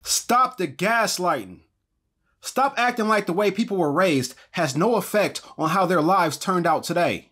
Stop the gaslighting. Stop acting like the way people were raised has no effect on how their lives turned out today.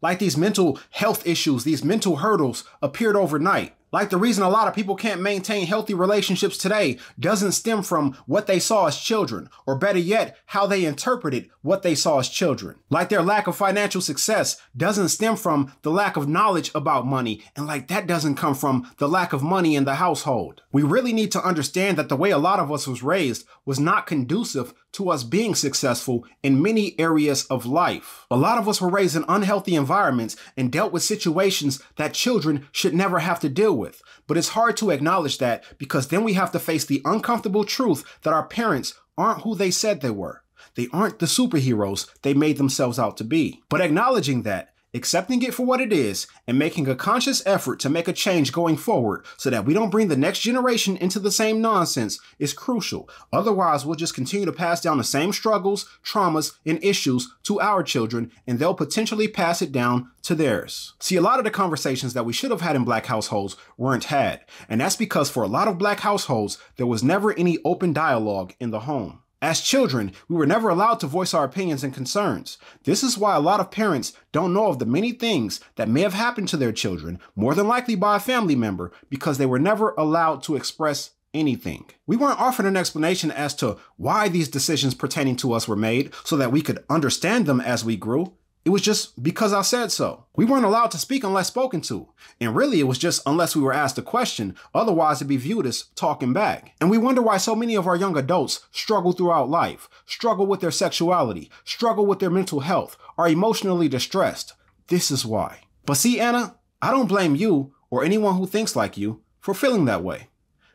Like these mental health issues, these mental hurdles appeared overnight. Like the reason a lot of people can't maintain healthy relationships today doesn't stem from what they saw as children, or better yet, how they interpreted what they saw as children. Like their lack of financial success doesn't stem from the lack of knowledge about money, and like that doesn't come from the lack of money in the household. We really need to understand that the way a lot of us was raised was not conducive to us being successful in many areas of life. A lot of us were raised in unhealthy environments and dealt with situations that children should never have to deal with. But it's hard to acknowledge that because then we have to face the uncomfortable truth that our parents aren't who they said they were. They aren't the superheroes they made themselves out to be. But acknowledging that, accepting it for what it is, and making a conscious effort to make a change going forward so that we don't bring the next generation into the same nonsense is crucial. Otherwise, we'll just continue to pass down the same struggles, traumas, and issues to our children, and they'll potentially pass it down to theirs. See, a lot of the conversations that we should have had in Black households weren't had, and that's because for a lot of Black households, there was never any open dialogue in the home. As children, we were never allowed to voice our opinions and concerns. This is why a lot of parents don't know of the many things that may have happened to their children, more than likely by a family member, because they were never allowed to express anything. We weren't offered an explanation as to why these decisions pertaining to us were made so that we could understand them as we grew. It was just because I said so. We weren't allowed to speak unless spoken to. And really, it was just unless we were asked a question, otherwise it'd be viewed as talking back. And we wonder why so many of our young adults struggle throughout life, struggle with their sexuality, struggle with their mental health, are emotionally distressed. This is why. But see, Anna, I don't blame you or anyone who thinks like you for feeling that way.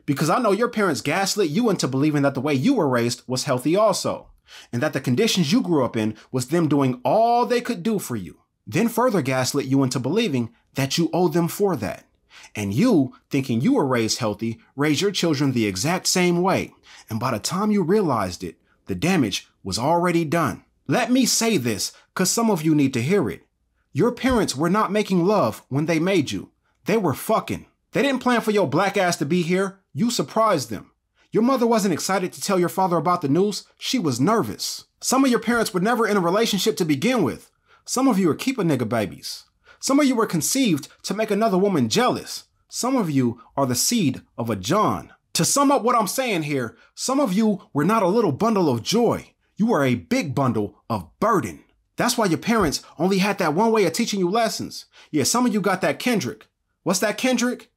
Because I know your parents gaslit you into believing that the way you were raised was healthy also, and that the conditions you grew up in was them doing all they could do for you. Then further gaslit you into believing that you owe them for that. And you, thinking you were raised healthy, raised your children the exact same way. And by the time you realized it, the damage was already done. Let me say this, because some of you need to hear it. Your parents were not making love when they made you. They were fucking. They didn't plan for your black ass to be here. You surprised them. Your mother wasn't excited to tell your father about the news. She was nervous. Some of your parents were never in a relationship to begin with. Some of you are keeper nigga babies. Some of you were conceived to make another woman jealous. Some of you are the seed of a John. To sum up what I'm saying here, some of you were not a little bundle of joy. You were a big bundle of burden. That's why your parents only had that one way of teaching you lessons. Yeah, some of you got that Kendrick. What's that Kendrick?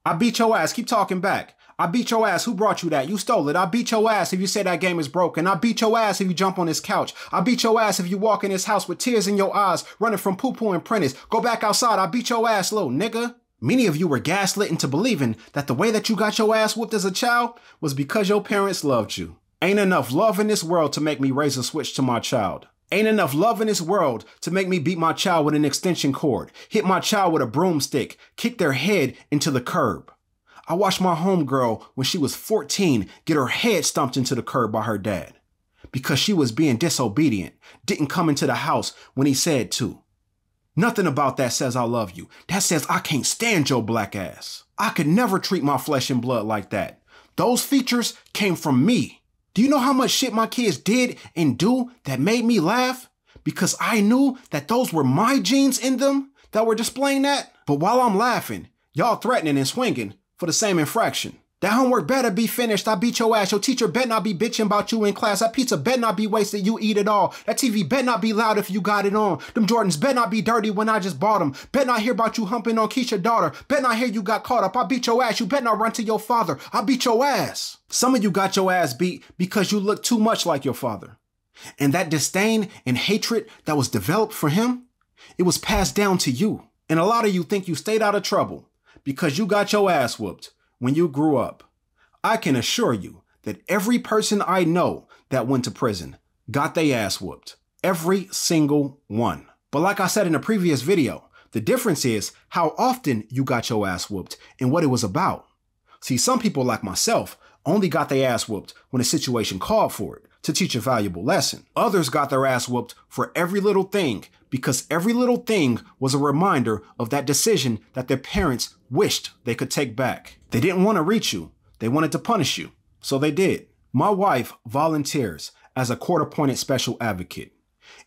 I beat your ass. Keep talking back. I beat your ass. Who brought you that? You stole it. I beat your ass if you say that game is broken. I beat your ass if you jump on this couch. I beat your ass if you walk in this house with tears in your eyes, running from poo-poo and Prentice. Go back outside. I beat your ass, little nigga. Many of you were gaslit into believing that the way that you got your ass whooped as a child was because your parents loved you. Ain't enough love in this world to make me raise a switch to my child. Ain't enough love in this world to make me beat my child with an extension cord, hit my child with a broomstick, kick their head into the curb. I watched my homegirl when she was 14 get her head stomped into the curb by her dad because she was being disobedient, didn't come into the house when he said to. Nothing about that says I love you. That says I can't stand your black ass. I could never treat my flesh and blood like that. Those features came from me. Do you know how much shit my kids did and do that made me laugh? Because I knew that those were my genes in them that were displaying that. But while I'm laughing, y'all threatening and swinging for the same infraction. That homework better be finished. I beat your ass. Your teacher better not be bitching about you in class. That pizza better not be wasted. You eat it all. That TV better not be loud if you got it on. Them Jordans better not be dirty when I just bought them. Better not hear about you humping on Keisha's daughter. Better not hear you got caught up. I beat your ass. You better not run to your father. I beat your ass. Some of you got your ass beat because you look too much like your father. And that disdain and hatred that was developed for him, it was passed down to you. And a lot of you think you stayed out of trouble because you got your ass whooped when you grew up. I can assure you that every person I know that went to prison got their ass whooped. Every single one. But like I said in a previous video, the difference is how often you got your ass whooped and what it was about. See, some people like myself only got their ass whooped when a situation called for it to teach a valuable lesson. Others got their ass whooped for every little thing because every little thing was a reminder of that decision that their parents wished they could take back. They didn't want to reach you. They wanted to punish you. So they did. My wife volunteers as a court-appointed special advocate.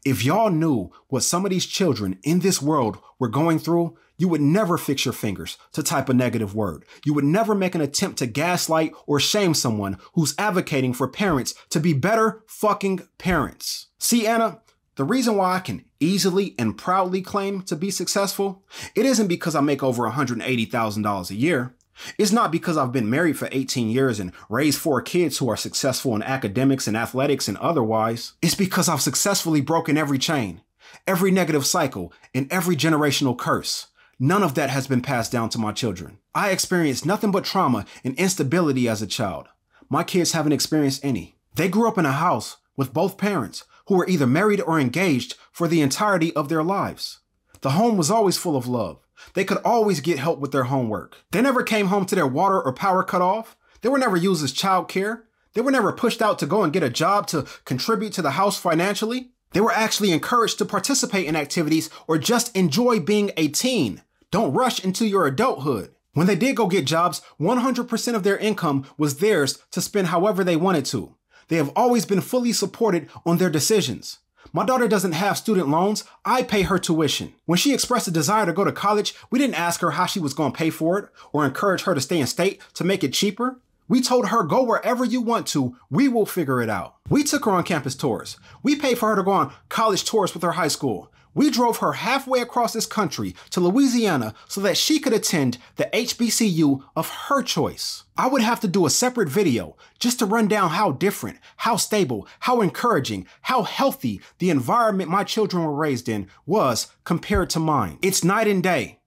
If y'all knew what some of these children in this world were going through, you would never fix your fingers to type a negative word. You would never make an attempt to gaslight or shame someone who's advocating for parents to be better fucking parents. See, Anna, the reason why I can easily and proudly claim to be successful, it isn't because I make over $180,000 a year. It's not because I've been married for 18 years and raised 4 kids who are successful in academics and athletics and otherwise. It's because I've successfully broken every chain, every negative cycle, and every generational curse. None of that has been passed down to my children. I experienced nothing but trauma and instability as a child. My kids haven't experienced any. They grew up in a house with both parents who were either married or engaged for the entirety of their lives. The home was always full of love. They could always get help with their homework. They never came home to their water or power cut off. They were never used as childcare. They were never pushed out to go and get a job to contribute to the house financially. They were actually encouraged to participate in activities or just enjoy being a teen. Don't rush into your adulthood. When they did go get jobs, 100% of their income was theirs to spend however they wanted to. They have always been fully supported on their decisions. My daughter doesn't have student loans. I pay her tuition. When she expressed a desire to go to college, we didn't ask her how she was going to pay for it or encourage her to stay in state to make it cheaper. We told her, go wherever you want to. We will figure it out. We took her on campus tours. We paid for her to go on college tours with her high school. We drove her halfway across this country to Louisiana so that she could attend the HBCU of her choice. I would have to do a separate video just to run down how different, how stable, how encouraging, how healthy the environment my children were raised in was compared to mine. It's night and day.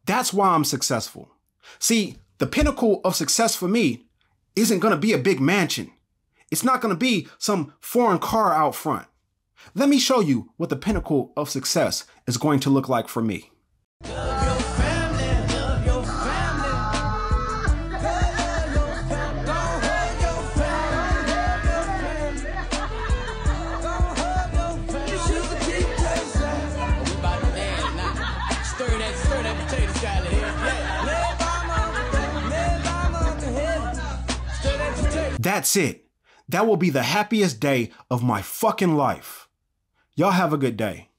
That's why I'm successful. See, the pinnacle of success for me isn't going to be a big mansion. It's not going to be some foreign car out front. Let me show you what the pinnacle of success is going to look like for me. That's it. That will be the happiest day of my fucking life. Y'all have a good day.